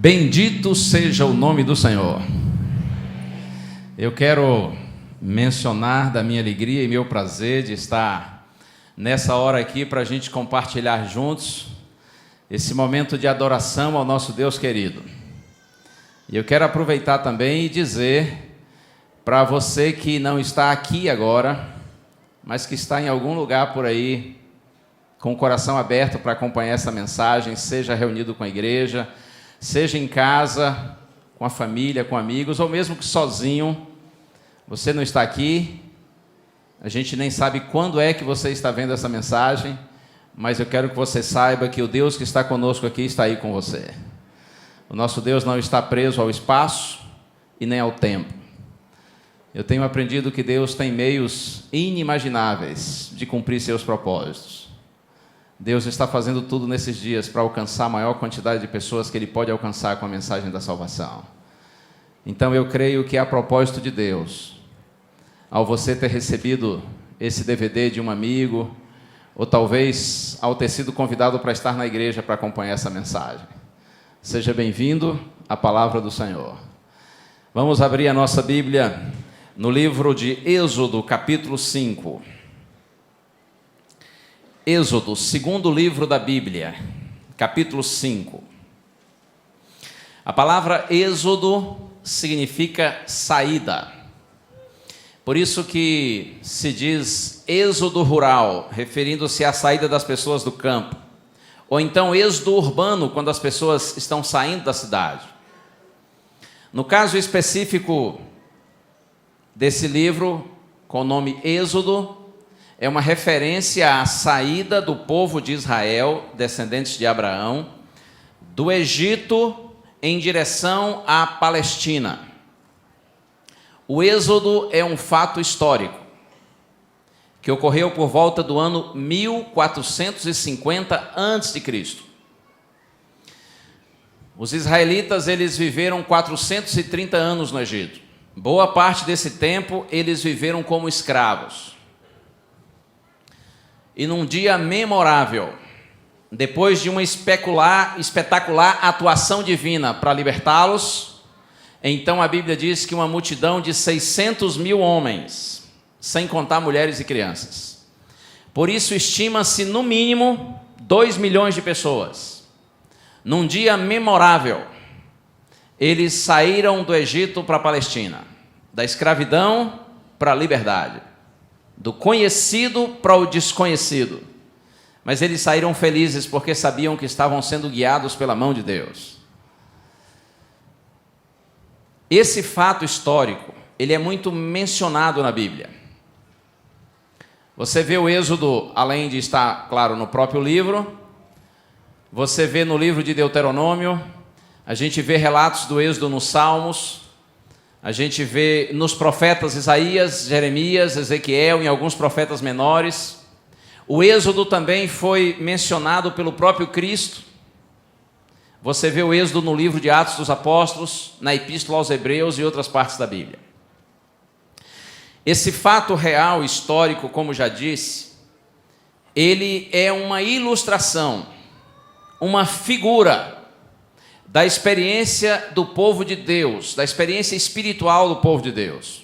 Bendito seja o nome do Senhor. Eu quero mencionar da minha alegria e meu prazer de estar nessa hora aqui para a gente compartilhar juntos esse momento de adoração ao nosso Deus querido. E eu quero aproveitar também e dizer para você que não está aqui agora, mas que está em algum lugar por aí, com o coração aberto para acompanhar essa mensagem, seja reunido com a igreja, seja em casa, com a família, com amigos, ou mesmo que sozinho, você não está aqui, a gente nem sabe quando é que você está vendo essa mensagem, mas eu quero que você saiba que o Deus que está conosco aqui está aí com você. O nosso Deus não está preso ao espaço e nem ao tempo. Eu tenho aprendido que Deus tem meios inimagináveis de cumprir seus propósitos. Deus está fazendo tudo nesses dias para alcançar a maior quantidade de pessoas que Ele pode alcançar com a mensagem da salvação. Então eu creio que a propósito de Deus, ao você ter recebido esse DVD de um amigo, ou talvez ao ter sido convidado para estar na igreja para acompanhar essa mensagem, seja bem-vindo à palavra do Senhor. Vamos abrir a nossa Bíblia no livro de Êxodo, capítulo 5. Êxodo, segundo livro da Bíblia, capítulo 5. A palavra Êxodo significa saída. Por isso que se diz êxodo rural, referindo-se à saída das pessoas do campo. Ou então êxodo urbano, quando as pessoas estão saindo da cidade. No caso específico desse livro, com o nome Êxodo, é uma referência à saída do povo de Israel, descendentes de Abraão, do Egito em direção à Palestina. O Êxodo é um fato histórico que ocorreu por volta do ano 1450 a.C. Os israelitas, eles viveram 430 anos no Egito. Boa parte desse tempo eles viveram como escravos. E num dia memorável, depois de uma espetacular atuação divina para libertá-los, então a Bíblia diz que uma multidão de 600 mil homens, sem contar mulheres e crianças. Por isso estima-se no mínimo 2 milhões de pessoas. Num dia memorável, eles saíram do Egito para a Palestina, da escravidão para a liberdade, do conhecido para o desconhecido. Mas eles saíram felizes porque sabiam que estavam sendo guiados pela mão de Deus. Esse fato histórico, ele é muito mencionado na Bíblia. Você vê o Êxodo, além de estar, claro, no próprio livro, você vê no livro de Deuteronômio, a gente vê relatos do Êxodo nos Salmos, a gente vê nos profetas Isaías, Jeremias, Ezequiel, em alguns profetas menores. O Êxodo também foi mencionado pelo próprio Cristo. Você vê o Êxodo no livro de Atos dos Apóstolos, na Epístola aos Hebreus e outras partes da Bíblia. Esse fato real, histórico, como já disse, ele é uma ilustração, uma figura da experiência do povo de Deus, da experiência espiritual do povo de Deus.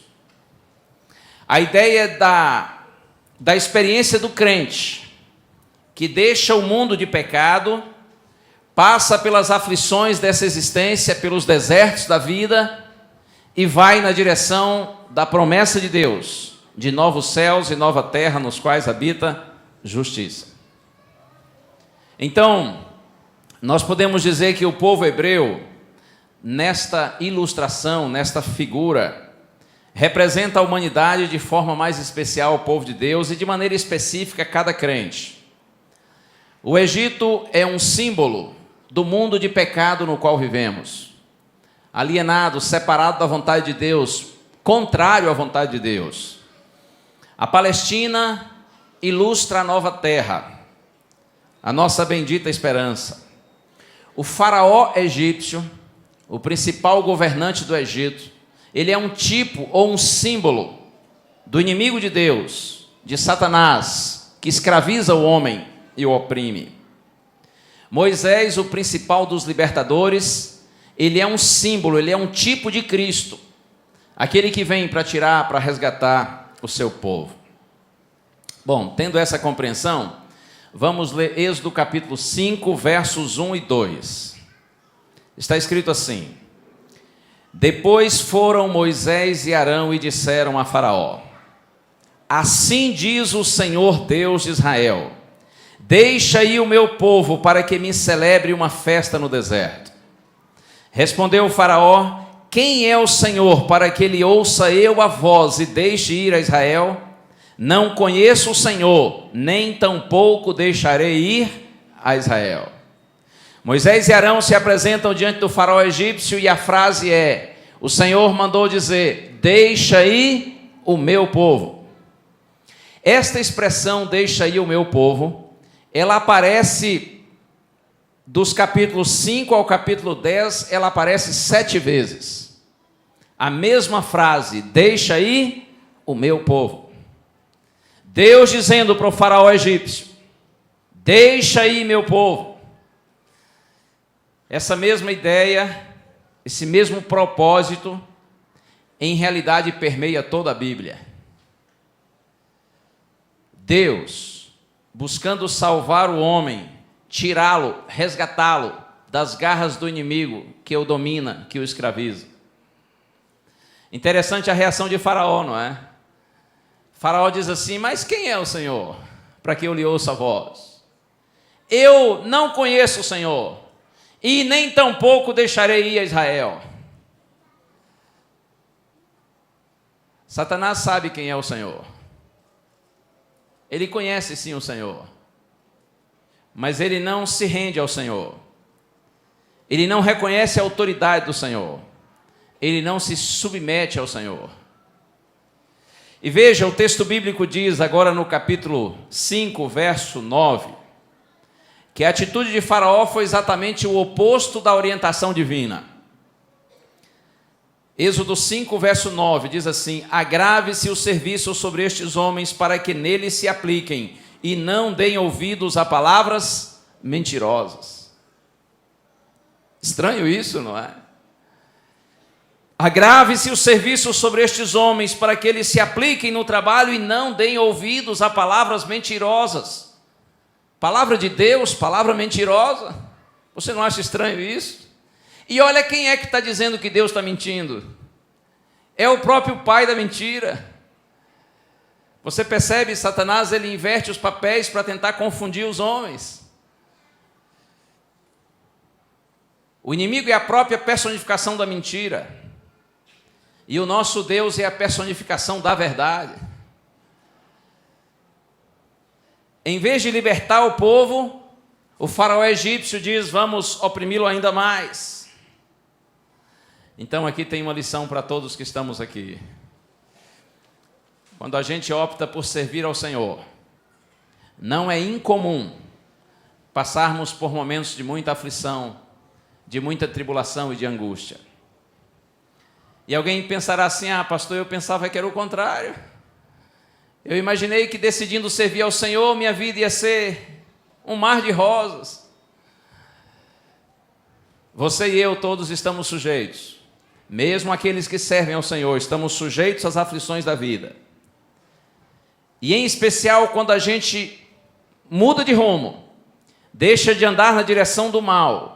A ideia da experiência do crente, que deixa o mundo de pecado, passa pelas aflições dessa existência, pelos desertos da vida, e vai na direção da promessa de Deus, de novos céus e nova terra nos quais habita justiça. Então, nós podemos dizer que o povo hebreu, nesta ilustração, nesta figura, representa a humanidade de forma mais especial o povo de Deus e de maneira específica cada crente. O Egito é um símbolo do mundo de pecado no qual vivemos, alienado, separado da vontade de Deus, contrário à vontade de Deus. A Palestina ilustra a nova terra, a nossa bendita esperança. O faraó egípcio, o principal governante do Egito, ele é um tipo ou um símbolo do inimigo de Deus, de Satanás, que escraviza o homem e o oprime. Moisés, o principal dos libertadores, ele é um símbolo, ele é um tipo de Cristo, aquele que vem para tirar, para resgatar o seu povo. Bom, tendo essa compreensão, vamos ler Êxodo capítulo 5, versos 1 e 2. Está escrito assim: Depois foram Moisés e Arão e disseram a Faraó: Assim diz o Senhor Deus de Israel: Deixa aí o meu povo para que me celebre uma festa no deserto. Respondeu o Faraó: Quem é o Senhor para que ele ouça eu a voz e deixe ir a Israel? Não conheço o Senhor, nem tampouco deixarei ir a Israel. Moisés e Arão se apresentam diante do faraó egípcio e a frase é: o Senhor mandou dizer, deixa aí o meu povo. Esta expressão, deixa aí o meu povo, ela aparece dos capítulos 5 ao capítulo 10, ela aparece 7 vezes. A mesma frase, deixa aí o meu povo. Deus dizendo para o faraó egípcio, deixa aí meu povo. Essa mesma ideia, esse mesmo propósito, em realidade permeia toda a Bíblia. Deus, buscando salvar o homem, tirá-lo, resgatá-lo das garras do inimigo que o domina, que o escraviza. Interessante a reação de Faraó, não é? Faraó diz assim, mas quem é o Senhor, para que eu lhe ouça a voz? Eu não conheço o Senhor, e nem tampouco deixarei ir a Israel. Satanás sabe quem é o Senhor. Ele conhece sim o Senhor, mas ele não se rende ao Senhor. Ele não reconhece a autoridade do Senhor. Ele não se submete ao Senhor. E veja, o texto bíblico diz agora no capítulo 5, verso 9, que a atitude de Faraó foi exatamente o oposto da orientação divina. Êxodo 5, verso 9, diz assim, agrave-se o serviço sobre estes homens para que neles se apliquem e não deem ouvidos a palavras mentirosas. Estranho isso, não é? Agrave-se o serviço sobre estes homens para que eles se apliquem no trabalho e não deem ouvidos a palavras mentirosas. Palavra de Deus, palavra mentirosa. Você não acha estranho isso? E olha quem é que está dizendo que Deus está mentindo. É o próprio pai da mentira. Você percebe, Satanás, ele inverte os papéis para tentar confundir os homens. O inimigo é a própria personificação da mentira. E o nosso Deus é a personificação da verdade. Em vez de libertar o povo, o faraó egípcio diz, vamos oprimi-lo ainda mais. Então aqui tem uma lição para todos que estamos aqui. Quando a gente opta por servir ao Senhor, não é incomum passarmos por momentos de muita aflição, de muita tribulação e de angústia. E alguém pensará assim, pastor, eu pensava que era o contrário. Eu imaginei que decidindo servir ao Senhor, minha vida ia ser um mar de rosas. Você e eu todos estamos sujeitos, mesmo aqueles que servem ao Senhor, estamos sujeitos às aflições da vida. E em especial quando a gente muda de rumo, deixa de andar na direção do mal,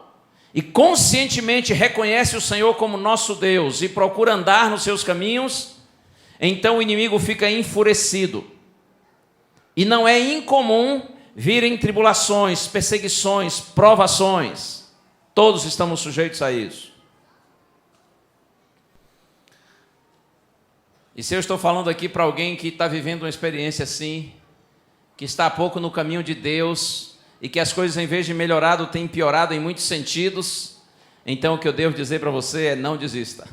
e conscientemente reconhece o Senhor como nosso Deus e procura andar nos seus caminhos, então o inimigo fica enfurecido. E não é incomum virem tribulações, perseguições, provações. Todos estamos sujeitos a isso. E se eu estou falando aqui para alguém que está vivendo uma experiência assim, que está há pouco no caminho de Deus, e que as coisas, em vez de melhorado, têm piorado em muitos sentidos, então o que eu devo dizer para você é não desista.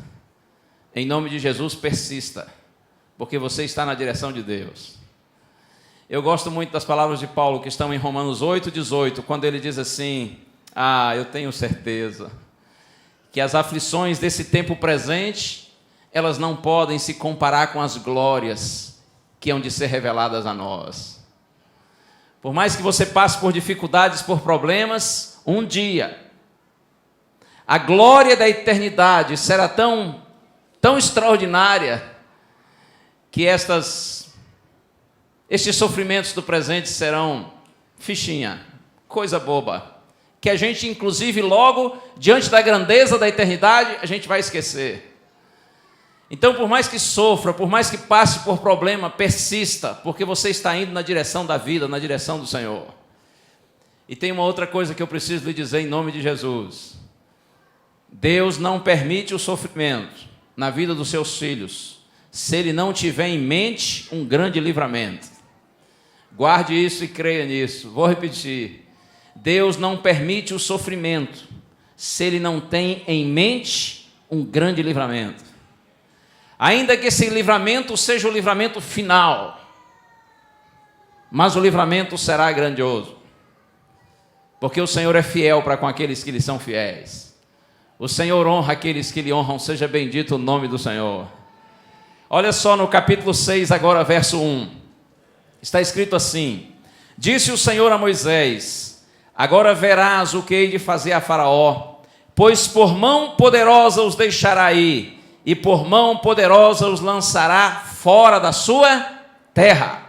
Em nome de Jesus, persista, porque você está na direção de Deus. Eu gosto muito das palavras de Paulo, que estão em Romanos 8:18, quando ele diz assim, eu tenho certeza que as aflições desse tempo presente, elas não podem se comparar com as glórias que hão de ser reveladas a nós. Por mais que você passe por dificuldades, por problemas, um dia A glória da eternidade será tão extraordinária que estes sofrimentos do presente serão fichinha, coisa boba, que a gente, inclusive, logo, diante da grandeza da eternidade, a gente vai esquecer. Então, por mais que sofra, por mais que passe por problema, persista, porque você está indo na direção da vida, na direção do Senhor. E tem uma outra coisa que eu preciso lhe dizer em nome de Jesus. Deus não permite o sofrimento na vida dos seus filhos, se Ele não tiver em mente um grande livramento. Guarde isso e creia nisso. Vou repetir. Deus não permite o sofrimento, se Ele não tem em mente um grande livramento. Ainda que esse livramento seja o livramento final, mas o livramento será grandioso, porque o Senhor é fiel para com aqueles que lhe são fiéis. O Senhor honra aqueles que lhe honram, seja bendito o nome do Senhor. Olha só no capítulo 6, agora verso 1, está escrito assim: disse o Senhor a Moisés: agora verás o que hei de fazer a Faraó, pois por mão poderosa os deixará ir, e por mão poderosa os lançará fora da sua terra.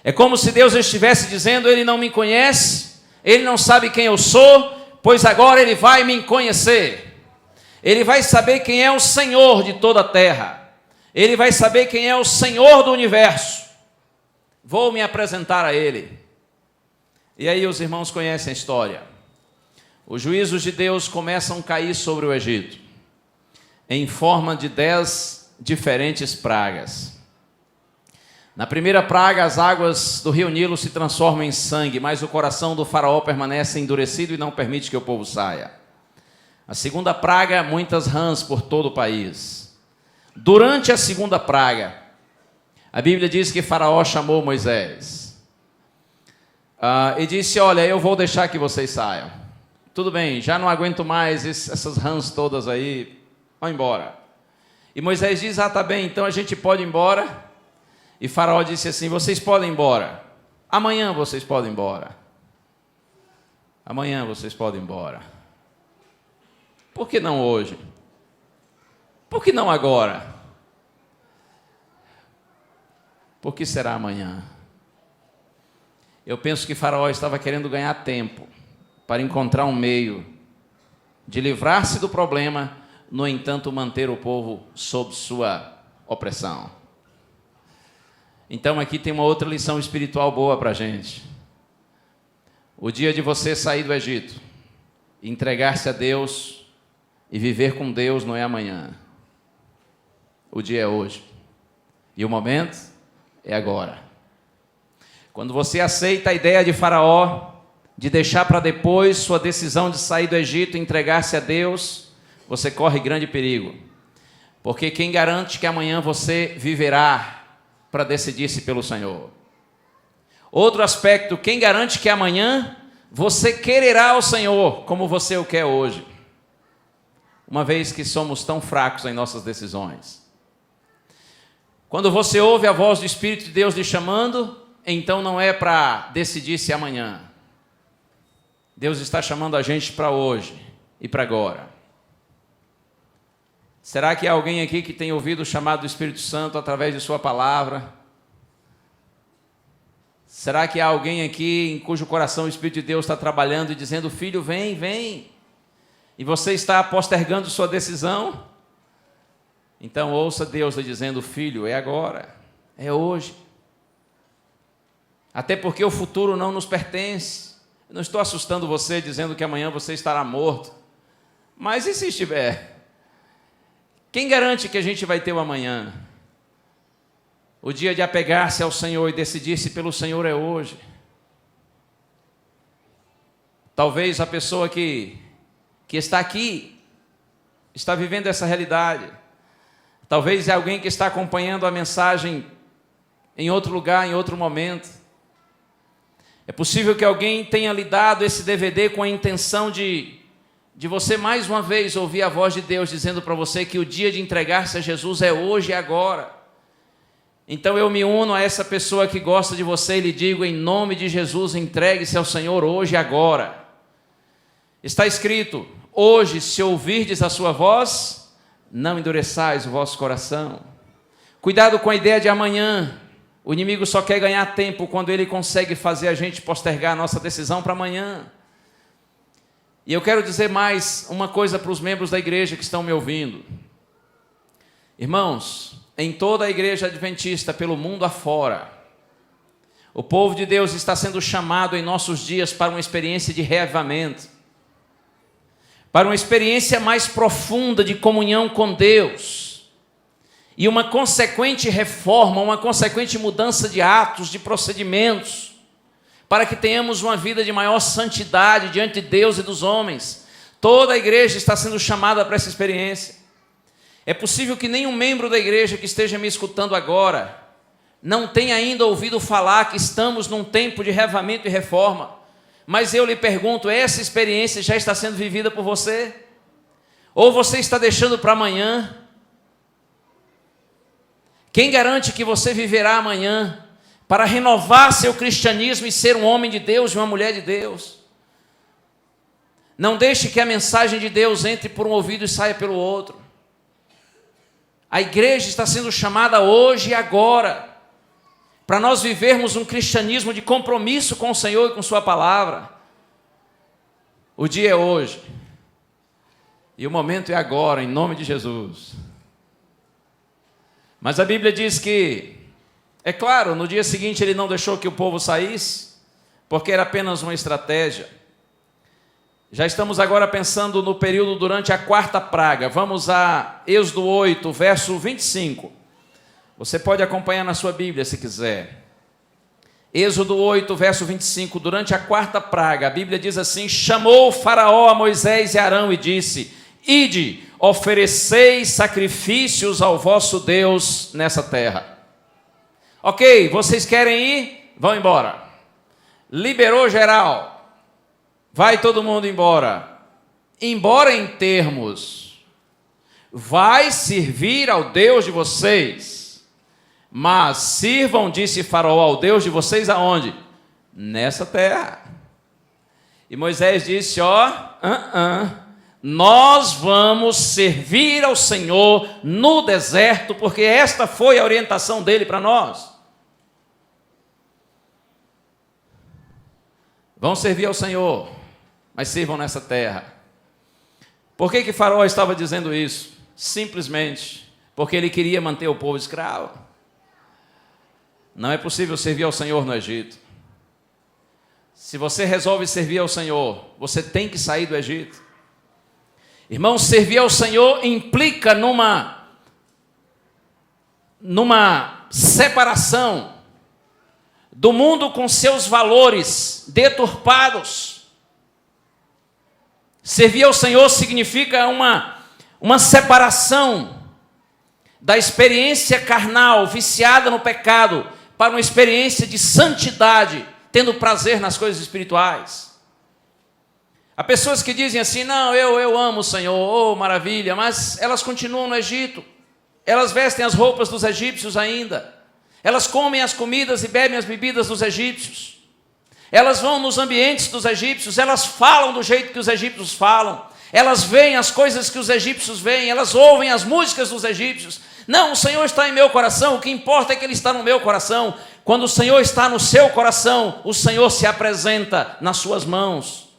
É como se Deus estivesse dizendo: Ele não me conhece, Ele não sabe quem eu sou, pois agora Ele vai me conhecer. Ele vai saber quem é o Senhor de toda a terra. Ele vai saber quem é o Senhor do universo. Vou me apresentar a Ele. E aí os irmãos conhecem a história. Os juízos de Deus começam a cair sobre o Egito, em forma de 10 diferentes pragas. Na primeira praga, as águas do rio Nilo se transformam em sangue, mas o coração do faraó permanece endurecido e não permite que o povo saia. A segunda praga, muitas rãs por todo o país. Durante a segunda praga, a Bíblia diz que faraó chamou Moisés e disse: olha, eu vou deixar que vocês saiam. Tudo bem, já não aguento mais essas rãs todas aí, vão embora. E Moisés diz: tá bem, então a gente pode ir embora. E faraó disse assim: vocês podem ir embora. Amanhã vocês podem ir embora. Amanhã vocês podem ir embora. Por que não hoje? Por que não agora? Por que será amanhã? Eu penso que faraó estava querendo ganhar tempo para encontrar um meio de livrar-se do problema, no entanto, manter o povo sob sua opressão. Então, aqui tem uma outra lição espiritual boa para a gente. O dia de você sair do Egito, entregar-se a Deus e viver com Deus não é amanhã. O dia é hoje. E o momento é agora. Quando você aceita a ideia de Faraó, de deixar para depois sua decisão de sair do Egito e entregar-se a Deus, você corre grande perigo. Porque quem garante que amanhã você viverá para decidir-se pelo Senhor? Outro aspecto, quem garante que amanhã você quererá o Senhor como você o quer hoje? Uma vez que somos tão fracos em nossas decisões. Quando você ouve a voz do Espírito de Deus lhe chamando, então não é para decidir-se amanhã. Deus está chamando a gente para hoje e para agora. Será que há alguém aqui que tem ouvido o chamado do Espírito Santo através de sua palavra? Será que há alguém aqui em cujo coração o Espírito de Deus está trabalhando e dizendo: filho, vem, vem, e você está postergando sua decisão? Então ouça Deus lhe dizendo: filho, é agora, é hoje. Até porque o futuro não nos pertence. Eu não estou assustando você dizendo que amanhã você estará morto. Mas e se estiver? Quem garante que a gente vai ter o amanhã? O dia de apegar-se ao Senhor e decidir-se pelo Senhor é hoje. Talvez a pessoa que está aqui está vivendo essa realidade. Talvez é alguém que está acompanhando a mensagem em outro lugar, em outro momento. É possível que alguém tenha lhe dado esse DVD com a intenção de você mais uma vez ouvir a voz de Deus dizendo para você que o dia de entregar-se a Jesus é hoje e agora. Então eu me uno a essa pessoa que gosta de você e lhe digo: em nome de Jesus, entregue-se ao Senhor hoje e agora. Está escrito: Hoje, se ouvirdes a sua voz, não endureçais o vosso coração. Cuidado com a ideia de amanhã. O inimigo só quer ganhar tempo quando ele consegue fazer a gente postergar a nossa decisão para amanhã. E eu quero dizer mais uma coisa para os membros da igreja que estão me ouvindo. Irmãos, em toda a igreja adventista, pelo mundo afora, o povo de Deus está sendo chamado em nossos dias para uma experiência de reavivamento, para uma experiência mais profunda de comunhão com Deus, e uma consequente reforma, uma consequente mudança de atos, de procedimentos, para que tenhamos uma vida de maior santidade diante de Deus e dos homens. Toda a igreja está sendo chamada para essa experiência. É possível que nenhum membro da igreja que esteja me escutando agora não tenha ainda ouvido falar que estamos num tempo de reavivamento e reforma. Mas eu lhe pergunto, essa experiência já está sendo vivida por você? Ou você está deixando para amanhã? Quem garante que você viverá amanhã para renovar seu cristianismo e ser um homem de Deus e uma mulher de Deus? Não deixe que a mensagem de Deus entre por um ouvido e saia pelo outro. A igreja está sendo chamada hoje e agora para nós vivermos um cristianismo de compromisso com o Senhor e com sua palavra. O dia é hoje. E o momento é agora, em nome de Jesus. Mas a Bíblia diz que, é claro, no dia seguinte ele não deixou que o povo saísse, porque era apenas uma estratégia. Já estamos agora pensando no período durante a quarta praga. Vamos a Êxodo 8, verso 25. Você pode acompanhar na sua Bíblia se quiser. Êxodo 8, verso 25. Durante a quarta praga, a Bíblia diz assim: chamou o Faraó a Moisés e Arão e disse: ide, ofereceis sacrifícios ao vosso Deus nessa terra. Ok, vocês querem ir? Vão embora. Liberou geral. Vai todo mundo embora. Embora em termos. Vai servir ao Deus de vocês. Mas sirvam, disse Faraó, ao Deus de vocês aonde? Nessa terra. E Moisés disse, nós vamos servir ao Senhor no deserto, porque esta foi a orientação dele para nós. Vão servir ao Senhor, mas sirvam nessa terra. Por que Faraó estava dizendo isso? Simplesmente porque ele queria manter o povo escravo. Não é possível servir ao Senhor no Egito. Se você resolve servir ao Senhor, você tem que sair do Egito. Irmãos, servir ao Senhor implica numa separação do mundo com seus valores deturpados. Servir ao Senhor significa uma separação da experiência carnal, viciada no pecado, para uma experiência de santidade, tendo prazer nas coisas espirituais. Há pessoas que dizem assim, não, eu amo o Senhor, oh maravilha, mas elas continuam no Egito, elas vestem as roupas dos egípcios ainda, elas comem as comidas e bebem as bebidas dos egípcios, elas vão nos ambientes dos egípcios, elas falam do jeito que os egípcios falam, elas veem as coisas que os egípcios veem, elas ouvem as músicas dos egípcios. Não, o Senhor está em meu coração, o que importa é que Ele está no meu coração. Quando o Senhor está no seu coração, o Senhor se apresenta nas suas mãos,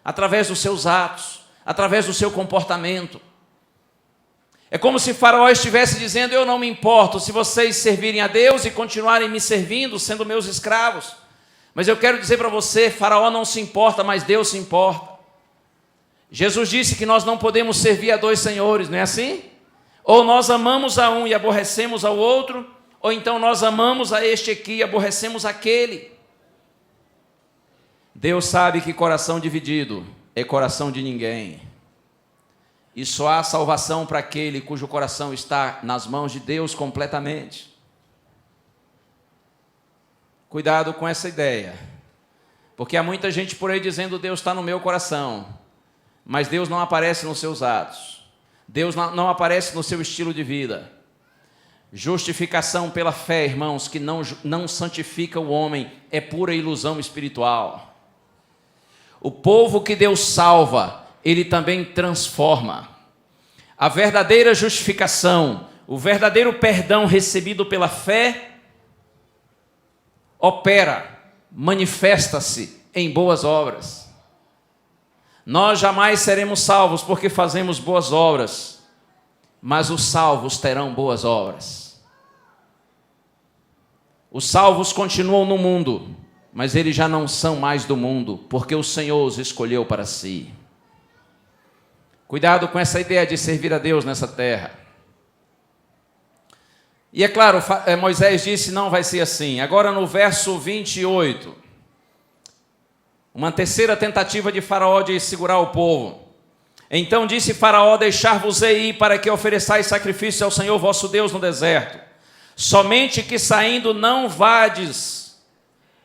através dos seus atos, através do seu comportamento. É como se Faraó estivesse dizendo, eu não me importo se vocês servirem a Deus e continuarem me servindo, sendo meus escravos. Mas eu quero dizer para você, Faraó não se importa, mas Deus se importa. Jesus disse que nós não podemos servir a dois senhores, não é assim? Ou nós amamos a um e aborrecemos ao outro, ou então nós amamos a este aqui e aborrecemos aquele. Deus sabe que coração dividido é coração de ninguém. E só há salvação para aquele cujo coração está nas mãos de Deus completamente. Cuidado com essa ideia, porque há muita gente por aí dizendo, Deus está no meu coração, mas Deus não aparece nos seus atos, Deus não aparece no seu estilo de vida. Justificação pela fé, irmãos, que não santifica o homem, é pura ilusão espiritual. O povo que Deus salva ele também transforma. A verdadeira justificação, o verdadeiro perdão recebido pela fé, opera, manifesta-se em boas obras. Nós jamais seremos salvos porque fazemos boas obras, mas os salvos terão boas obras. Os salvos continuam no mundo, mas eles já não são mais do mundo, porque o Senhor os escolheu para si. Cuidado com essa ideia de servir a Deus nessa terra. E é claro, Moisés disse, não vai ser assim. Agora no verso 28, uma terceira tentativa de Faraó de segurar o povo. Então disse Faraó, deixar-vos-ei ir para que ofereçais sacrifício ao Senhor vosso Deus no deserto. Somente que saindo não vades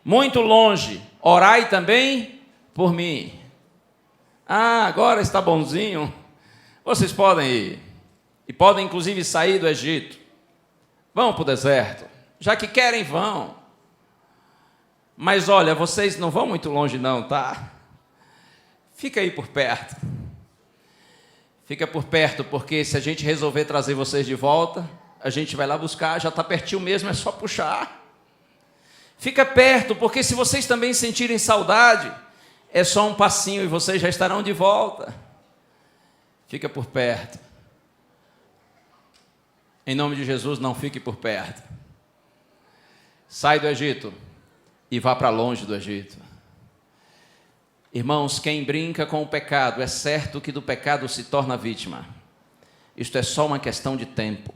muito longe, orai também por mim. Ah, agora está bonzinho. Vocês podem ir. E podem inclusive sair do Egito. Vão para o deserto. Já que querem, vão. Mas olha, vocês não vão muito longe não, tá? Fica aí por perto. Fica por perto, porque se a gente resolver trazer vocês de volta, a gente vai lá buscar, já está pertinho mesmo, é só puxar. Fica perto, porque se vocês também sentirem saudade, é só um passinho e vocês já estarão de volta. Fica por perto. Em nome de Jesus, não fique por perto. Sai do Egito e vá para longe do Egito. Irmãos, quem brinca com o pecado, é certo que do pecado se torna vítima. Isto é só uma questão de tempo.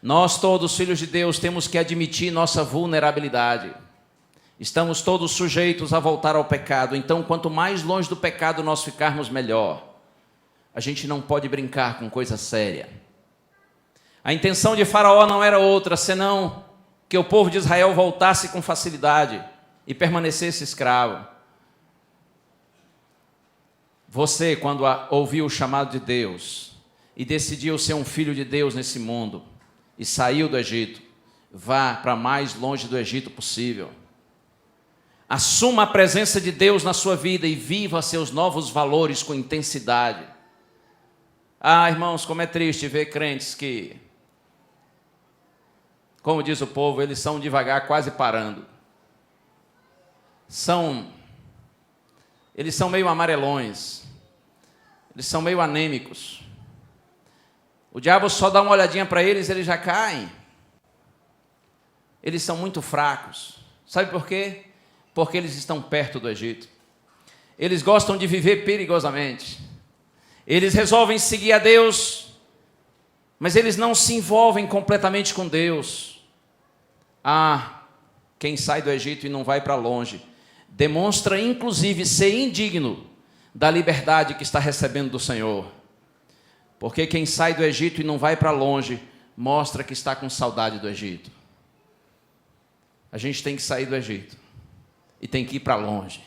Nós todos, filhos de Deus, temos que admitir nossa vulnerabilidade. Estamos todos sujeitos a voltar ao pecado, então quanto mais longe do pecado nós ficarmos, melhor. A gente não pode brincar com coisa séria. A intenção de Faraó não era outra, senão que o povo de Israel voltasse com facilidade e permanecesse escravo. Você, quando ouviu o chamado de Deus e decidiu ser um filho de Deus nesse mundo e saiu do Egito, vá para mais longe do Egito possível. Assuma a presença de Deus na sua vida e viva seus novos valores com intensidade. Ah, irmãos, como é triste ver crentes que, como diz o povo, eles são devagar, quase parando. Eles são meio amarelões. Eles são meio anêmicos. O diabo só dá uma olhadinha para eles, eles já caem. Eles são muito fracos. Sabe por quê? Porque eles estão perto do Egito. Eles gostam de viver perigosamente. Eles resolvem seguir a Deus, mas eles não se envolvem completamente com Deus. Ah, quem sai do Egito e não vai para longe, demonstra inclusive ser indigno da liberdade que está recebendo do Senhor. Porque quem sai do Egito e não vai para longe, mostra que está com saudade do Egito. A gente tem que sair do Egito e tem que ir para longe.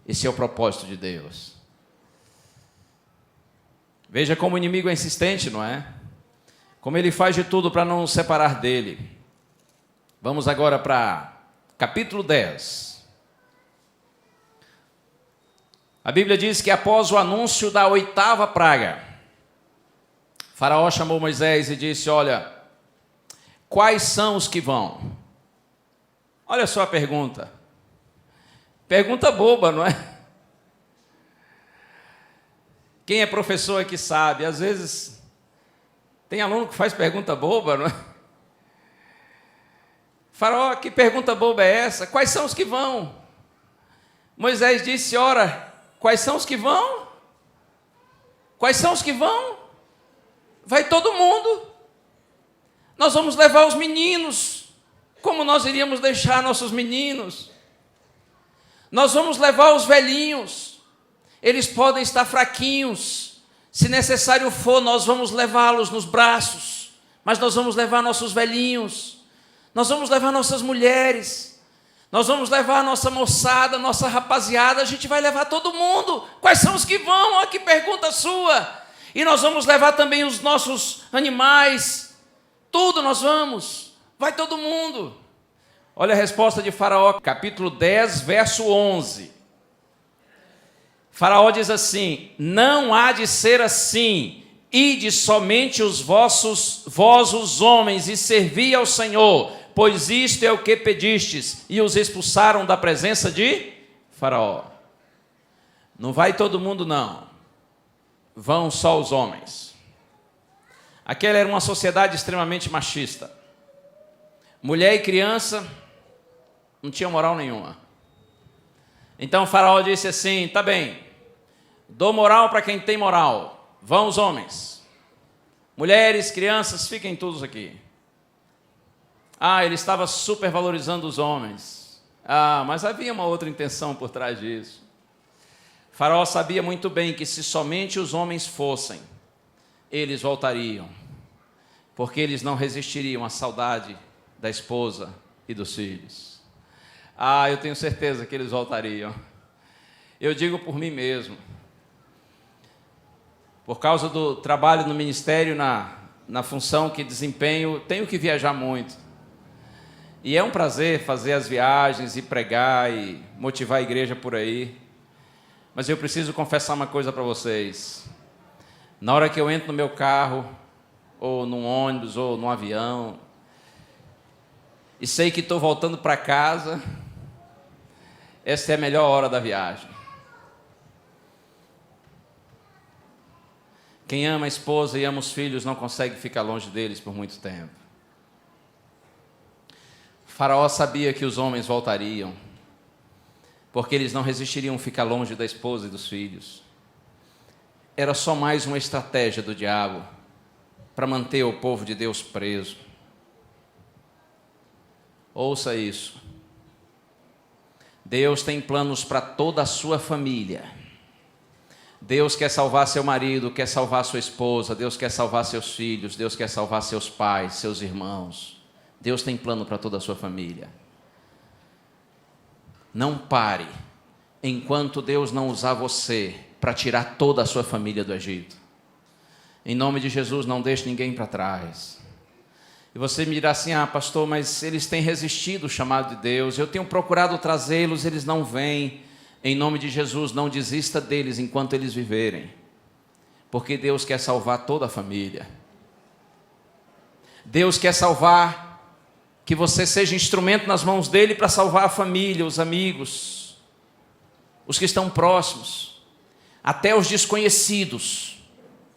Esse é o propósito de Deus. Veja como o inimigo é insistente, não é? Como ele faz de tudo para não nos separar dele. Vamos agora para capítulo 10. A Bíblia diz que após o anúncio da 8ª praga, Faraó chamou Moisés e disse, olha, quais são os que vão? Olha só a pergunta. Pergunta boba, não é? Quem é professor aqui sabe, às vezes tem aluno que faz pergunta boba, não é? Faraó, que pergunta boba é essa? Quais são os que vão? Moisés disse, ora, quais são os que vão? Quais são os que vão? Vai todo mundo. Nós vamos levar os meninos. Como nós iríamos deixar nossos meninos? Nós vamos levar os velhinhos. Eles podem estar fraquinhos. Se necessário for, nós vamos levá-los nos braços. Mas nós vamos levar nossos velhinhos. Nós vamos levar nossas mulheres. Nós vamos levar a nossa moçada, nossa rapaziada. A gente vai levar todo mundo. Quais são os que vão? Olha que pergunta sua. E nós vamos levar também os nossos animais. Tudo nós vamos. Vai todo mundo. Olha a resposta de Faraó, capítulo 10, verso 11. Faraó diz assim: não há de ser assim, ide somente vós os homens, e servi ao Senhor, pois isto é o que pedistes. E os expulsaram da presença de Faraó. Não vai todo mundo, não. Vão só os homens. Aquela era uma sociedade extremamente machista. Mulher e criança não tinham moral nenhuma. Então o Faraó disse assim: tá bem, dou moral para quem tem moral, vão os homens. Mulheres, crianças, fiquem todos aqui. Ele estava supervalorizando os homens. Mas havia uma outra intenção por trás disso. O Faraó sabia muito bem que se somente os homens fossem, eles voltariam, porque eles não resistiriam à saudade da esposa e dos filhos. Eu tenho certeza que eles voltariam. Eu digo por mim mesmo. Por causa do trabalho no ministério, na função que desempenho, tenho que viajar muito. E é um prazer fazer as viagens e pregar e motivar a igreja por aí. Mas eu preciso confessar uma coisa para vocês. Na hora que eu entro no meu carro, ou num ônibus, ou num avião, e sei que estou voltando para casa, essa é a melhor hora da viagem. Quem ama a esposa e ama os filhos não consegue ficar longe deles por muito tempo. O Faraó sabia que os homens voltariam, porque eles não resistiriam ficar longe da esposa e dos filhos. Era só mais uma estratégia do diabo para manter o povo de Deus preso. Ouça isso. Deus tem planos para toda a sua família. Deus quer salvar seu marido, quer salvar sua esposa, Deus quer salvar seus filhos, Deus quer salvar seus pais, seus irmãos. Deus tem plano para toda a sua família. Não pare enquanto Deus não usar você para tirar toda a sua família do Egito. Em nome de Jesus, não deixe ninguém para trás. E você me dirá assim: pastor, mas eles têm resistido o chamado de Deus, eu tenho procurado trazê-los, eles não vêm. Em nome de Jesus, não desista deles enquanto eles viverem, porque Deus quer salvar toda a família. Deus quer salvar, que você seja instrumento nas mãos dele para salvar a família, os amigos, os que estão próximos, até os desconhecidos.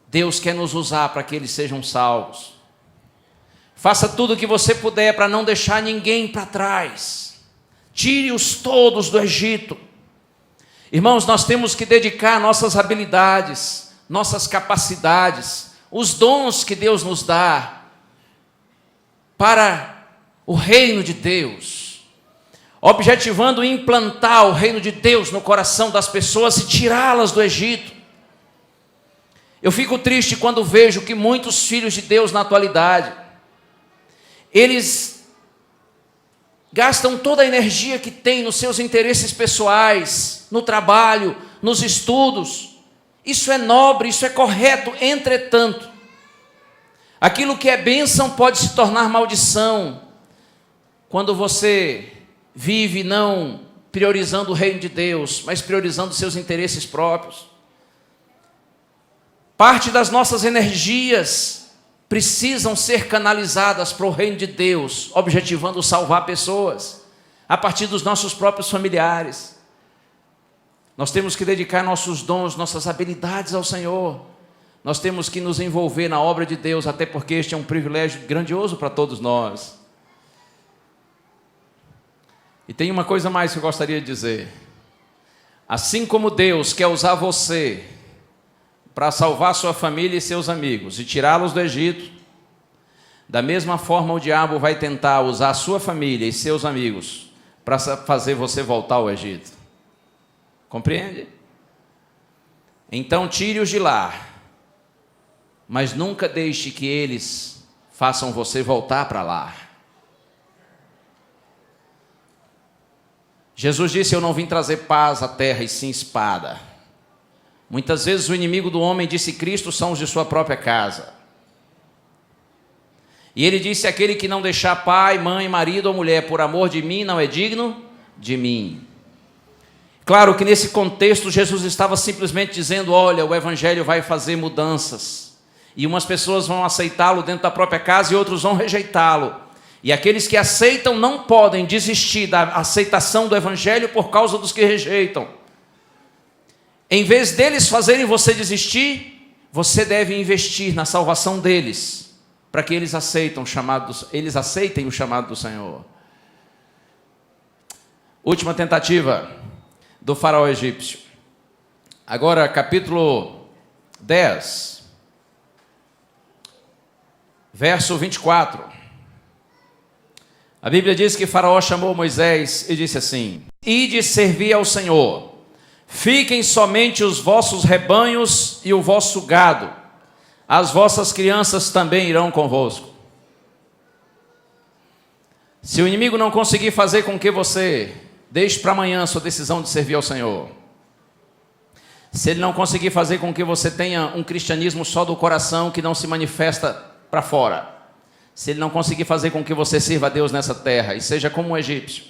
Deus quer nos usar para que eles sejam salvos. Faça tudo o que você puder para não deixar ninguém para trás. Tire-os todos do Egito. Irmãos, nós temos que dedicar nossas habilidades, nossas capacidades, os dons que Deus nos dá para o reino de Deus, objetivando implantar o reino de Deus no coração das pessoas e tirá-las do Egito. Eu fico triste quando vejo que muitos filhos de Deus na atualidade, eles gastam toda a energia que têm nos seus interesses pessoais, no trabalho, nos estudos. Isso é nobre, isso é correto. Entretanto, aquilo que é bênção pode se tornar maldição quando você vive não priorizando o reino de Deus, mas priorizando seus interesses próprios. Parte das nossas energias precisam ser canalizadas para o reino de Deus, objetivando salvar pessoas, a partir dos nossos próprios familiares. Nós temos que dedicar nossos dons, nossas habilidades ao Senhor. Nós temos que nos envolver na obra de Deus, até porque este é um privilégio grandioso para todos nós. E tem uma coisa mais que eu gostaria de dizer. Assim como Deus quer usar você para salvar sua família e seus amigos e tirá-los do Egito, da mesma forma o diabo vai tentar usar a sua família e seus amigos para fazer você voltar ao Egito. Compreende? Então tire-os de lá, mas nunca deixe que eles façam você voltar para lá. Jesus disse: eu não vim trazer paz à terra e sim espada. Muitas vezes o inimigo do homem, disse Cristo, são os de sua própria casa. E ele disse: aquele que não deixar pai, mãe, marido ou mulher por amor de mim, não é digno de mim. Claro que nesse contexto Jesus estava simplesmente dizendo: olha, o evangelho vai fazer mudanças, e umas pessoas vão aceitá-lo dentro da própria casa e outros vão rejeitá-lo. E aqueles que aceitam não podem desistir da aceitação do evangelho por causa dos que rejeitam. Em vez deles fazerem você desistir, você deve investir na salvação deles, para que eles aceitem o chamado do Senhor. Última tentativa do faraó egípcio. Agora, capítulo 10, verso 24. A Bíblia diz que Faraó chamou Moisés e disse assim: ide servir ao Senhor, fiquem somente os vossos rebanhos e o vosso gado, as vossas crianças também irão convosco. Se o inimigo não conseguir fazer com que você deixe para amanhã a sua decisão de servir ao Senhor, se ele não conseguir fazer com que você tenha um cristianismo só do coração que não se manifesta para fora, se ele não conseguir fazer com que você sirva a Deus nessa terra e seja como um egípcio,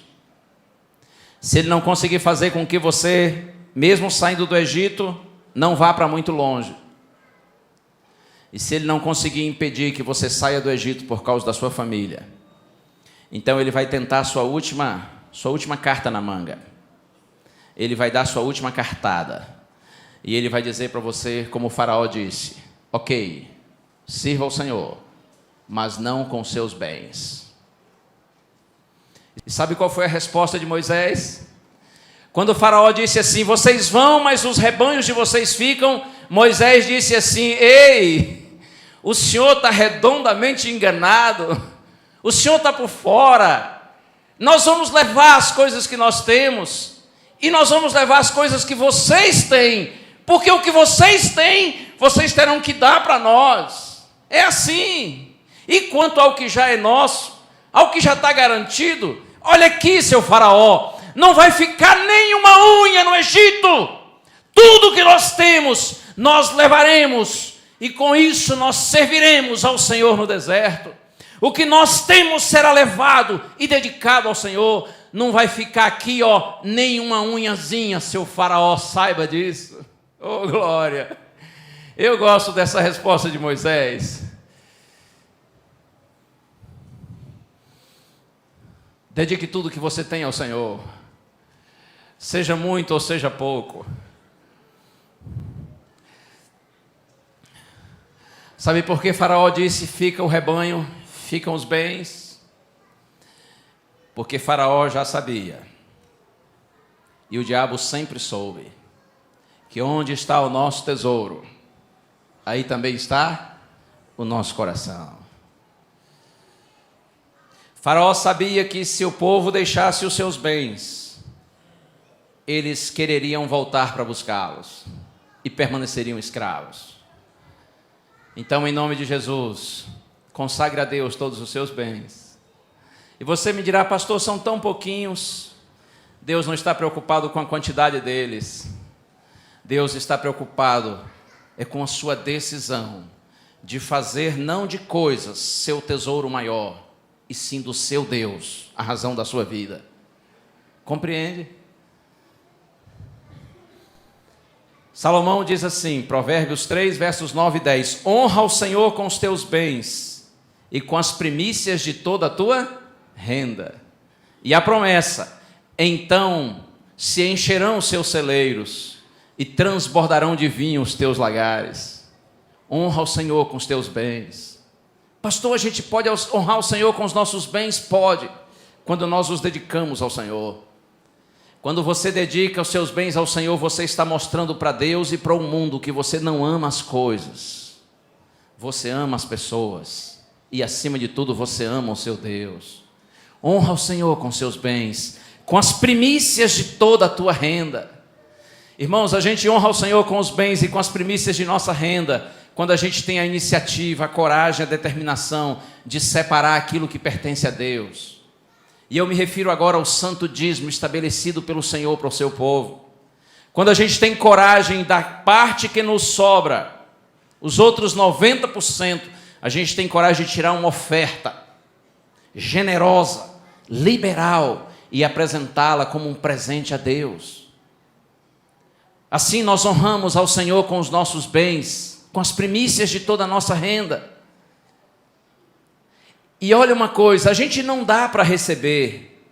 se ele não conseguir fazer com que você, mesmo saindo do Egito, não vá para muito longe, e se ele não conseguir impedir que você saia do Egito por causa da sua família, então ele vai tentar sua última carta na manga. Ele vai dar sua última cartada. E ele vai dizer para você, como o faraó disse: ok, sirva ao Senhor, mas não com seus bens. E sabe qual foi a resposta de Moisés? Quando o faraó disse assim: vocês vão, mas os rebanhos de vocês ficam, Moisés disse assim: ei, o senhor está redondamente enganado, o senhor está por fora. Nós vamos levar as coisas que nós temos, e nós vamos levar as coisas que vocês têm, porque o que vocês têm, vocês terão que dar para nós. É assim. E quanto ao que já é nosso, ao que já está garantido, olha aqui, seu faraó, não vai ficar nenhuma unha no Egito. Tudo que nós temos, nós levaremos, e com isso nós serviremos ao Senhor no deserto. O que nós temos será levado e dedicado ao Senhor. Não vai ficar aqui, nenhuma unhazinha, seu faraó, saiba disso. Oh, glória! Eu gosto dessa resposta de Moisés. Dedique tudo que você tem ao Senhor, seja muito ou seja pouco. Sabe por que Faraó disse: fica o rebanho, ficam os bens? Porque Faraó já sabia, e o diabo sempre soube, que onde está o nosso tesouro, aí também está o nosso coração. Faraó sabia que se o povo deixasse os seus bens, eles quereriam voltar para buscá-los e permaneceriam escravos. Então, em nome de Jesus, consagre a Deus todos os seus bens. E você me dirá: pastor, são tão pouquinhos. Deus não está preocupado com a quantidade deles. Deus está preocupado com a sua decisão de fazer não de coisas seu tesouro maior, e sim do seu Deus, a razão da sua vida. Compreende? Salomão diz assim, Provérbios 3, versos 9 e 10: honra o Senhor com os teus bens e com as primícias de toda a tua renda. E a promessa: então se encherão os seus celeiros e transbordarão de vinho os teus lagares. Honra o Senhor com os teus bens. Pastor, a gente pode honrar o Senhor com os nossos bens? Pode, quando nós os dedicamos ao Senhor. Quando você dedica os seus bens ao Senhor, você está mostrando para Deus e para o mundo que você não ama as coisas, você ama as pessoas, e acima de tudo você ama o seu Deus. Honra o Senhor com seus bens, com as primícias de toda a tua renda. Irmãos, a gente honra o Senhor com os bens e com as primícias de nossa renda quando a gente tem a iniciativa, a coragem, a determinação de separar aquilo que pertence a Deus. E eu me refiro agora ao santo dízimo estabelecido pelo Senhor para o seu povo. Quando a gente tem coragem da parte que nos sobra, os outros 90%, a gente tem coragem de tirar uma oferta generosa, liberal, e apresentá-la como um presente a Deus. Assim nós honramos ao Senhor com os nossos bens, com as primícias de toda a nossa renda. E olha uma coisa, a gente não dá para receber.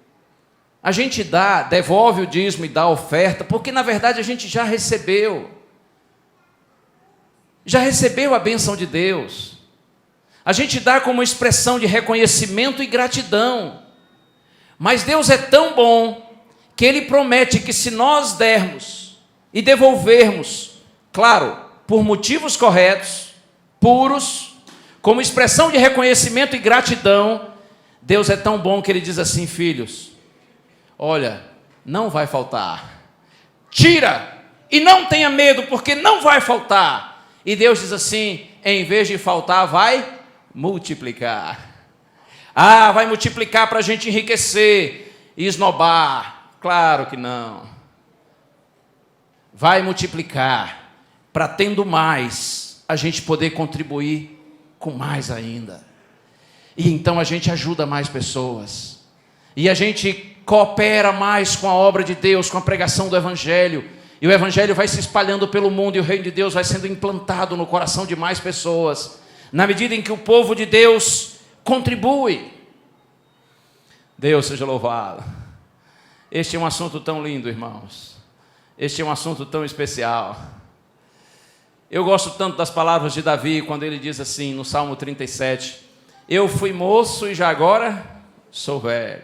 A gente dá, devolve o dízimo e dá a oferta, porque na verdade a gente já recebeu. Já recebeu a bênção de Deus. A gente dá como expressão de reconhecimento e gratidão. Mas Deus é tão bom que Ele promete que se nós dermos e devolvermos, claro, por motivos corretos, puros, como expressão de reconhecimento e gratidão, Deus é tão bom que Ele diz assim: filhos, olha, não vai faltar. Tira e não tenha medo, porque não vai faltar. E Deus diz assim: em vez de faltar, vai multiplicar. Ah, vai multiplicar para a gente enriquecer e esnobar. Claro que não. Vai multiplicar para, tendo mais, a gente poder contribuir com mais ainda. E então a gente ajuda mais pessoas. E a gente coopera mais com a obra de Deus, com a pregação do Evangelho. E o Evangelho vai se espalhando pelo mundo e o reino de Deus vai sendo implantado no coração de mais pessoas, na medida em que o povo de Deus contribui. Deus seja louvado. Este é um assunto tão lindo, irmãos. Este é um assunto tão especial. Eu gosto tanto das palavras de Davi, quando ele diz assim, no Salmo 37, eu fui moço e já agora sou velho.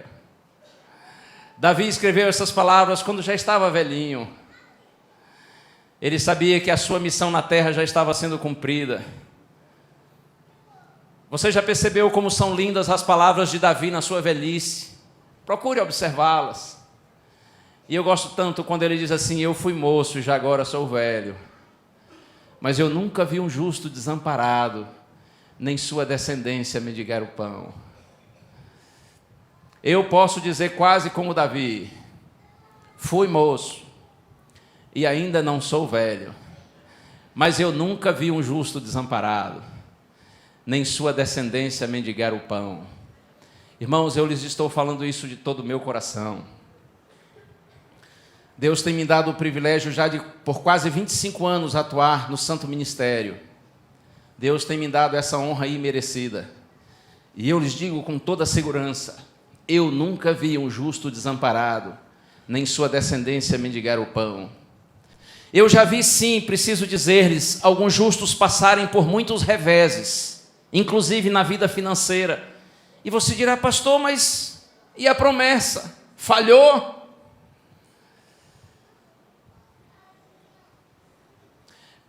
Davi escreveu essas palavras quando já estava velhinho. Ele sabia que a sua missão na terra já estava sendo cumprida. Você já percebeu como são lindas as palavras de Davi na sua velhice? Procure observá-las. E eu gosto tanto quando ele diz assim, eu fui moço e já agora sou velho. Mas eu nunca vi um justo desamparado, nem sua descendência mendigar o pão. Eu posso dizer quase como Davi, fui moço e ainda não sou velho, mas eu nunca vi um justo desamparado, nem sua descendência mendigar o pão. Irmãos, eu lhes estou falando isso de todo o meu coração. Deus tem me dado o privilégio já de, por quase 25 anos, atuar no santo ministério. Deus tem me dado essa honra imerecida. E eu lhes digo com toda segurança, eu nunca vi um justo desamparado, nem sua descendência mendigar o pão. Eu já vi, sim, preciso dizer-lhes, alguns justos passarem por muitos reveses, inclusive na vida financeira. E você dirá, pastor, mas e a promessa? Falhou?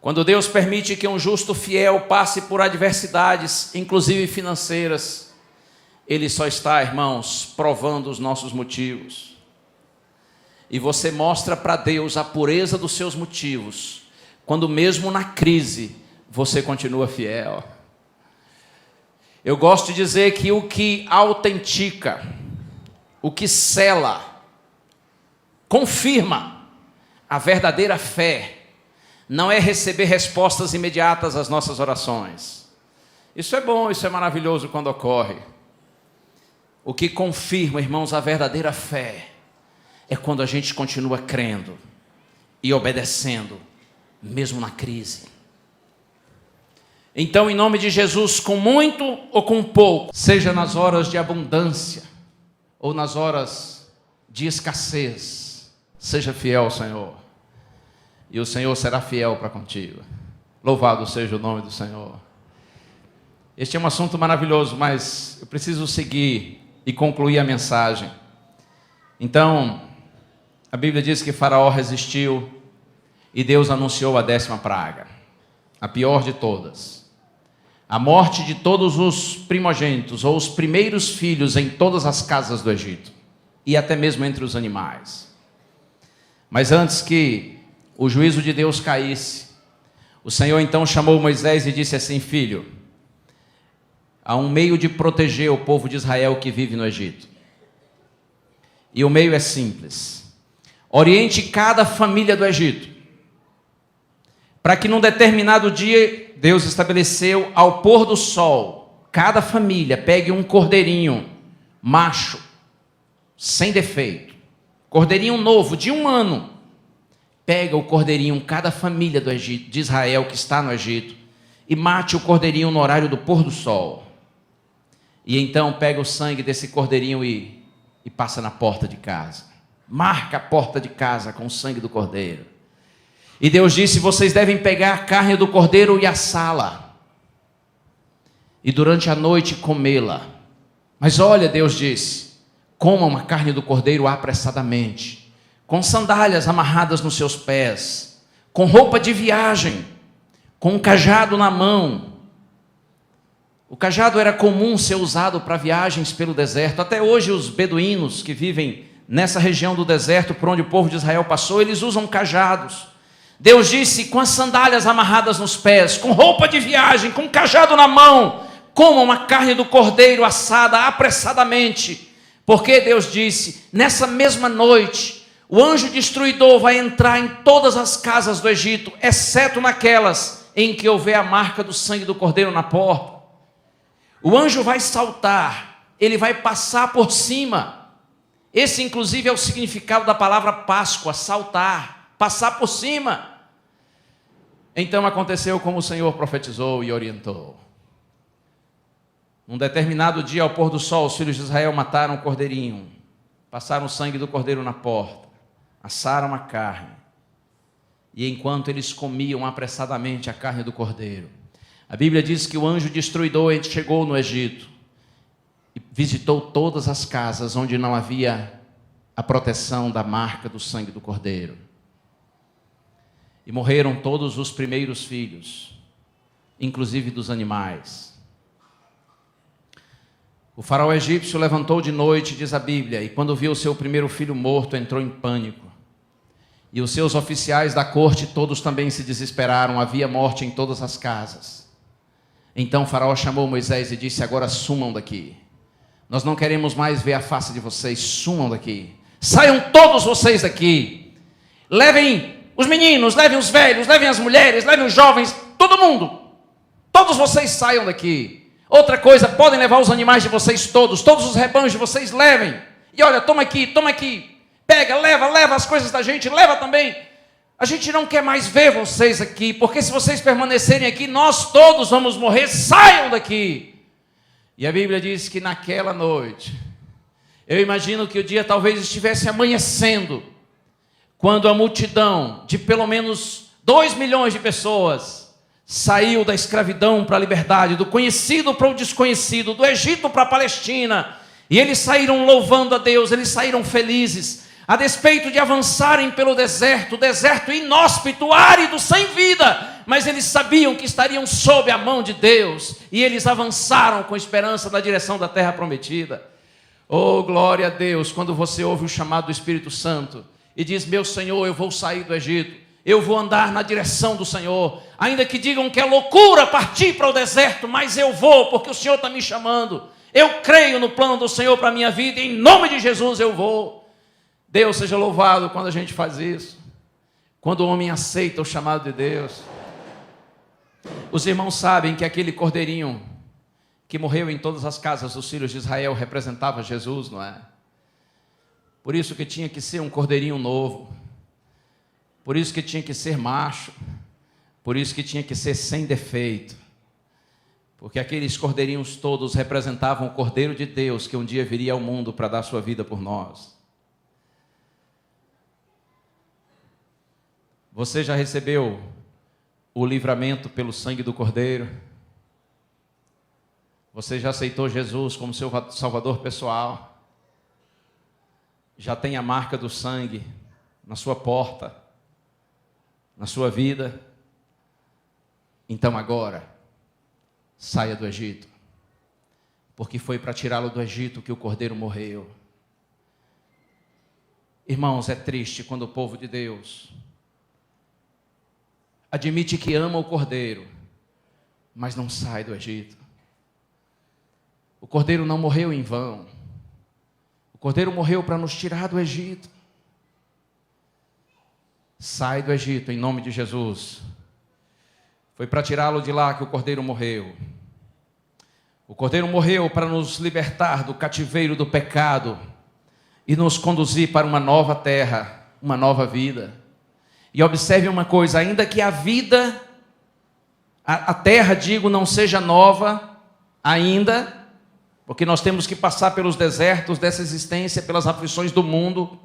Quando Deus permite que um justo fiel passe por adversidades, inclusive financeiras, Ele só está, irmãos, provando os nossos motivos. E você mostra para Deus a pureza dos seus motivos, quando mesmo na crise, você continua fiel. Eu gosto de dizer que o que autentica, o que sela, confirma a verdadeira fé, não é receber respostas imediatas às nossas orações. Isso é bom, isso é maravilhoso quando ocorre. O que confirma, irmãos, a verdadeira fé é quando a gente continua crendo e obedecendo, mesmo na crise. Então, em nome de Jesus, com muito ou com pouco, seja nas horas de abundância ou nas horas de escassez, seja fiel ao Senhor. E o Senhor será fiel para contigo. Louvado seja o nome do Senhor. Este é um assunto maravilhoso, mas eu preciso seguir e concluir a mensagem. Então, a Bíblia diz que Faraó resistiu e Deus anunciou a 10ª praga, a pior de todas. A morte de todos os primogênitos, ou os primeiros filhos em todas as casas do Egito, e até mesmo entre os animais. Mas antes que o juízo de Deus caísse, o Senhor então chamou Moisés e disse assim, filho, há um meio de proteger o povo de Israel que vive no Egito. E o meio é simples. Oriente cada família do Egito, para que num determinado dia, Deus estabeleceu ao pôr do sol, cada família pegue um cordeirinho, macho, sem defeito, cordeirinho novo, de 1 ano, pega o cordeirinho, cada família do Egito, de Israel que está no Egito, e mate o cordeirinho no horário do pôr do sol. E então pega o sangue desse cordeirinho e passa na porta de casa. Marca a porta de casa com o sangue do cordeiro. E Deus disse: vocês devem pegar a carne do cordeiro e assá-la, e durante a noite comê-la. Mas olha, Deus disse: comam a carne do cordeiro apressadamente, com sandálias amarradas nos seus pés, com roupa de viagem, com um cajado na mão. O cajado era comum ser usado para viagens pelo deserto. Até hoje os beduínos que vivem nessa região do deserto por onde o povo de Israel passou, eles usam cajados. Deus disse: com as sandálias amarradas nos pés, com roupa de viagem, com um cajado na mão, comam a carne do cordeiro assada apressadamente. Porque Deus disse: nessa mesma noite, o anjo destruidor vai entrar em todas as casas do Egito, exceto naquelas em que houver a marca do sangue do cordeiro na porta. O anjo vai saltar, ele vai passar por cima. Esse inclusive é o significado da palavra Páscoa, saltar, passar por cima. Então aconteceu como o Senhor profetizou e orientou. Num determinado dia, ao pôr do sol, os filhos de Israel mataram o cordeirinho, passaram o sangue do cordeiro na porta, assaram a carne. E enquanto eles comiam apressadamente a carne do cordeiro, a Bíblia diz que o anjo destruidor chegou no Egito e visitou todas as casas onde não havia a proteção da marca do sangue do cordeiro. E morreram todos os primeiros filhos, inclusive dos animais. O faraó egípcio levantou de noite, diz a Bíblia, e quando viu o seu primeiro filho morto, entrou em pânico. E os seus oficiais da corte todos também se desesperaram, havia morte em todas as casas. Então o faraó chamou Moisés e disse: agora sumam daqui. Nós não queremos mais ver a face de vocês, sumam daqui. Saiam todos vocês daqui. Levem os meninos, levem os velhos, levem as mulheres, levem os jovens, todo mundo. Todos vocês saiam daqui. Outra coisa, podem levar os animais de vocês todos os rebanhos de vocês levem. E olha, toma aqui. Pega, leva as coisas da gente, leva também. A gente não quer mais ver vocês aqui, porque se vocês permanecerem aqui, nós todos vamos morrer, saiam daqui. E a Bíblia diz que naquela noite, eu imagino que o dia talvez estivesse amanhecendo, quando a multidão de pelo menos 2 milhões de pessoas saiu da escravidão para a liberdade, do conhecido para o desconhecido, do Egito para a Palestina, e eles saíram louvando a Deus, eles saíram felizes, a despeito de avançarem pelo deserto inóspito, árido, sem vida, mas eles sabiam que estariam sob a mão de Deus, e eles avançaram com esperança na direção da terra prometida. Oh, glória a Deus, quando você ouve o chamado do Espírito Santo, e diz: meu Senhor, eu vou sair do Egito, eu vou andar na direção do Senhor, ainda que digam que é loucura partir para o deserto, mas eu vou, porque o Senhor está me chamando, eu creio no plano do Senhor para a minha vida, e em nome de Jesus eu vou. Deus seja louvado quando a gente faz isso, quando o homem aceita o chamado de Deus. Os irmãos sabem que aquele cordeirinho que morreu em todas as casas dos filhos de Israel representava Jesus, não é? Por isso que tinha que ser um cordeirinho novo, por isso que tinha que ser macho, por isso que tinha que ser sem defeito, porque aqueles cordeirinhos todos representavam o Cordeiro de Deus que um dia viria ao mundo para dar sua vida por nós. Você já recebeu o livramento pelo sangue do Cordeiro? Você já aceitou Jesus como seu Salvador pessoal? Já tem a marca do sangue na sua porta, na sua vida? Então agora, saia do Egito, porque foi para tirá-lo do Egito que o Cordeiro morreu. Irmãos, é triste quando o povo de Deus admite que ama o Cordeiro, mas não sai do Egito. O Cordeiro não morreu em vão. O Cordeiro morreu para nos tirar do Egito. Sai do Egito em nome de Jesus. Foi para tirá-lo de lá que o Cordeiro morreu. O Cordeiro morreu para nos libertar do cativeiro do pecado e nos conduzir para uma nova terra, uma nova vida. E observe uma coisa, ainda que a vida, a terra, digo, não seja nova ainda, porque nós temos que passar pelos desertos dessa existência, pelas aflições do mundo.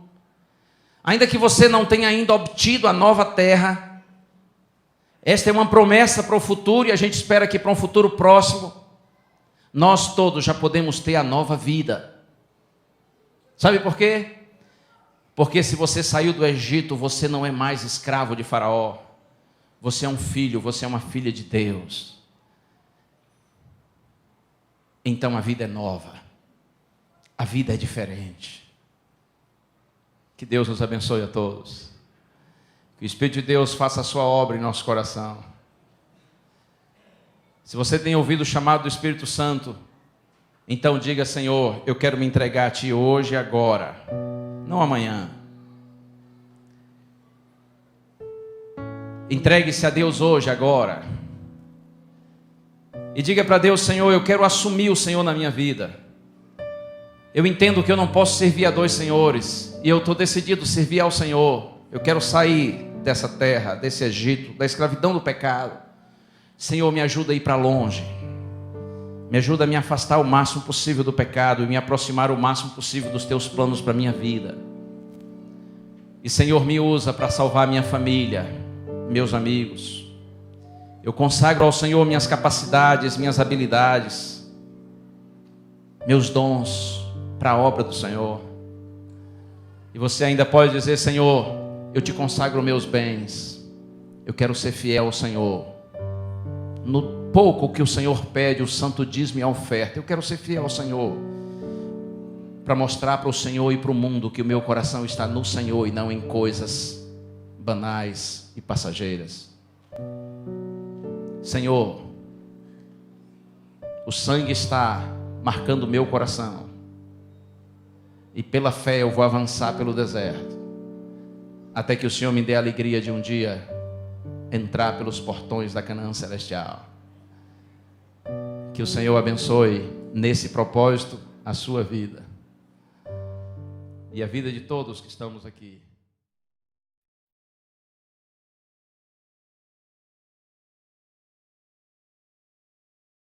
Ainda que você não tenha ainda obtido a nova terra, esta é uma promessa para o futuro, e a gente espera que para um futuro próximo, nós todos já podemos ter a nova vida. Sabe por quê? Porque se você saiu do Egito, você não é mais escravo de Faraó. Você é um filho, você é uma filha de Deus. Então a vida é nova. A vida é diferente. Que Deus nos abençoe a todos. Que o Espírito de Deus faça a sua obra em nosso coração. Se você tem ouvido o chamado do Espírito Santo, então diga: Senhor, eu quero me entregar a Ti hoje e agora, não amanhã. Entregue-se a Deus hoje, agora. E diga para Deus: Senhor, eu quero assumir o Senhor na minha vida. Eu entendo que eu não posso servir a dois senhores, e eu estou decidido a servir ao Senhor. Eu quero sair dessa terra, desse Egito, da escravidão do pecado. Senhor, me ajuda a ir para longe. Me ajuda a me afastar o máximo possível do pecado e me aproximar o máximo possível dos Teus planos para a minha vida. E Senhor, me usa para salvar minha família, meus amigos. Eu consagro ao Senhor minhas capacidades, minhas habilidades, meus dons para a obra do Senhor. E você ainda pode dizer: Senhor, eu te consagro meus bens. Eu quero ser fiel ao Senhor. No pouco que o Senhor pede, o santo dízimo e a oferta, eu quero ser fiel ao Senhor, para mostrar para o Senhor e para o mundo que o meu coração está no Senhor e não em coisas banais e passageiras. Senhor, o sangue está marcando o meu coração, e pela fé eu vou avançar pelo deserto, até que o Senhor me dê a alegria de um dia entrar pelos portões da Canaã celestial. Que o Senhor abençoe nesse propósito a sua vida e a vida de todos que estamos aqui.